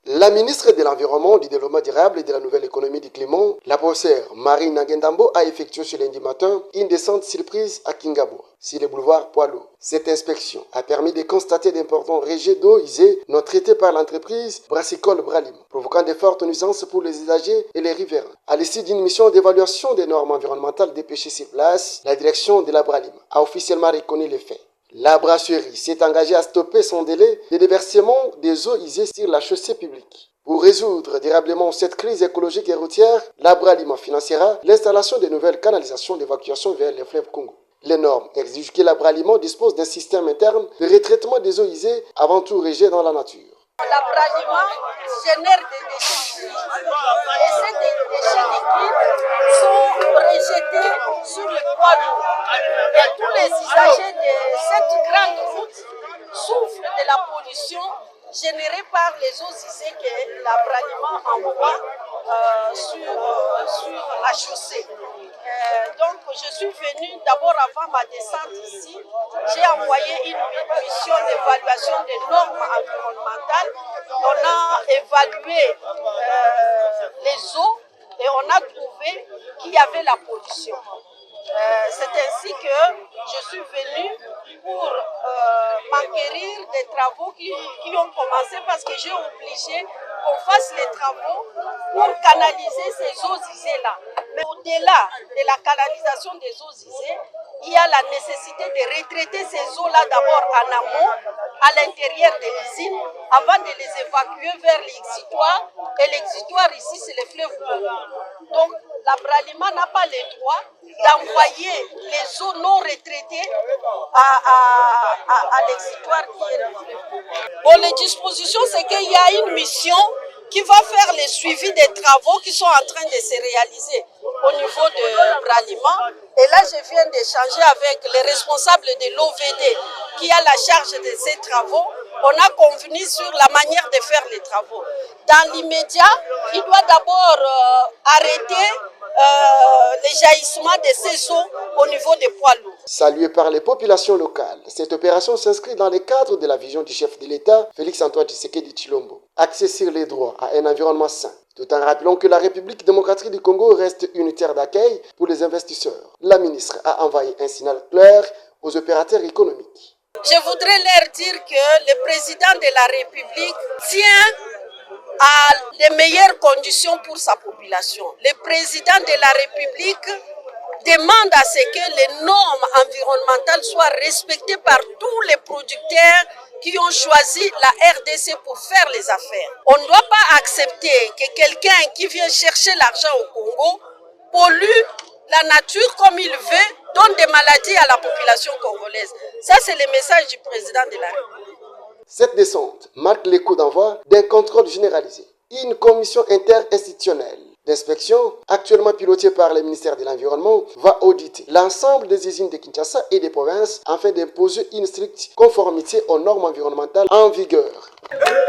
La ministre de l'Environnement, du Développement durable et de la Nouvelle Économie du Climat, la professeure Marie Nagendambo, a effectué ce lundi matin une descente surprise à Kingabo, sur le boulevard Poilot. Cette inspection a permis de constater d'importants rejets d'eau usée non traités par l'entreprise Brassicole Bralima, provoquant de fortes nuisances pour les usagers et les riverains. À l'issue d'une mission d'évaluation des normes environnementales dépêchées sur place, la direction de la Bralima a officiellement reconnu les faits. La brasserie s'est engagée à stopper son délai de déversement des eaux usées sur la chaussée publique. Pour résoudre durablement cette crise écologique et routière, la Bralima financera l'installation de nouvelles canalisations d'évacuation vers le fleuve Congo. Les normes exigent que la Bralima dispose d'un système interne de retraitement des eaux usées avant tout rejet dans la nature. La Bralima génère des déchets liquides et ces déchets liquides sont rejetés sur le poids lourd. Et tous les usagers de cette grande route souffrent de la pollution générée par les eaux usées que la Bralima envoie sur la chaussée. Donc je suis venue d'abord avant ma descente ici, j'ai envoyé une mission d'évaluation des normes environnementales. On a évalué les eaux et on a trouvé qu'il y avait la pollution. C'est ainsi que je suis venue pour m'enquérir des travaux qui ont commencé parce que j'ai obligé qu'on fasse les travaux pour canaliser ces eaux usées-là. Mais au-delà de la canalisation des eaux usées, il y a la nécessité de retraiter ces eaux-là d'abord en amont, à l'intérieur de l'usine, avant de les évacuer vers l'exutoire. Et l'exutoire ici, c'est le fleuve Congo. Donc, la Bralima n'a pas le droit d'envoyer les eaux non retraitées à l'exutoire qui est le fleuve Congo. Bon, les dispositions, c'est qu'il y a une mission qui va faire le suivi des travaux qui sont en train de se réaliser au niveau de Bralima. Et là, je viens d'échanger avec les responsables de l'OVD qui a la charge de ces travaux. On a convenu sur la manière de faire les travaux. Dans l'immédiat, il doit d'abord arrêter les jaillissements de ces eaux au niveau des poids lourds. Saluée par les populations locales, cette opération s'inscrit dans le cadre de la vision du chef de l'État, Félix-Antoine Tshisekedi Tshilombo, axée sur les droits à un environnement sain, tout en rappelant que la République démocratique du Congo reste une terre d'accueil pour les investisseurs. La ministre a envoyé un signal clair aux opérateurs économiques. Je voudrais leur dire que le président de la République tient à les meilleures conditions pour sa population. Le président de la République demande à ce que les normes environnementales soient respectées par tous les producteurs qui ont choisi la RDC pour faire les affaires. On ne doit pas accepter que quelqu'un qui vient chercher l'argent au Congo pollue la nature comme il veut, donne des maladies à la population congolaise. Ça, c'est le message du président de la République. Cette descente marque le coup d'envoi d'un contrôle généralisé. Une commission interinstitutionnelle d'inspection, actuellement pilotée par le ministère de l'Environnement, va auditer l'ensemble des usines de Kinshasa et des provinces afin d'imposer une stricte conformité aux normes environnementales en vigueur. Hey,